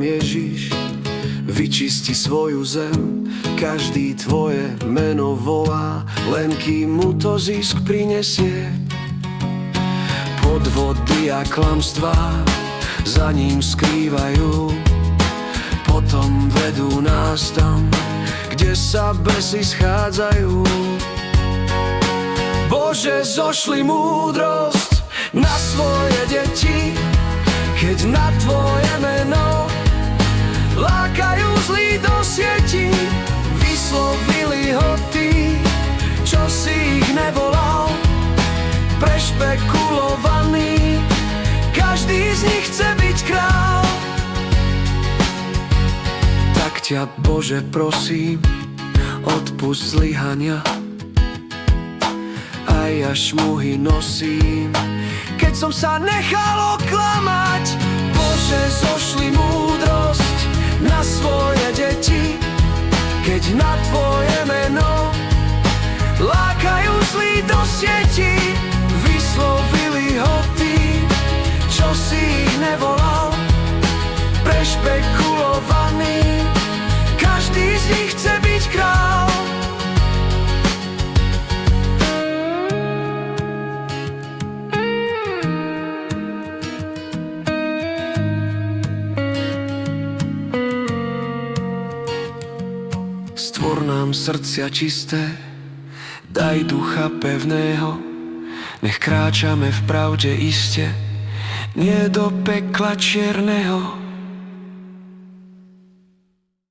Ježiš vyčisti svoju zem. Každý tvoje meno volá, len kým mu to zisk prinesie. Podvody a klamstvá za ním skrývajú, potom vedú nás tam, kde sa besy schádzajú. Bože, zošli múdrosť na svoje deti, keď na tvoje meno lákajú zlí do sieti. Vyslovili ho tí, čo si ich nevolal, prešpekulovaný, každý z nich chce byť král. Tak ťa, Bože, prosím, odpusť zlyhania, aj ja šmuhy nosím, keď som sa nechal oklamať. Bože, zošli múdrosť na svoje deti, keď na tvoje meno lákajú zlí do sieti. Vyslovili ho tí, čo si ich nevolal, prešpekulovaný, každý z nich chce byť král. Stvor nám srdcia čisté, daj ducha pevného, nech kráčame v pravde iste, nie do pekla čierneho.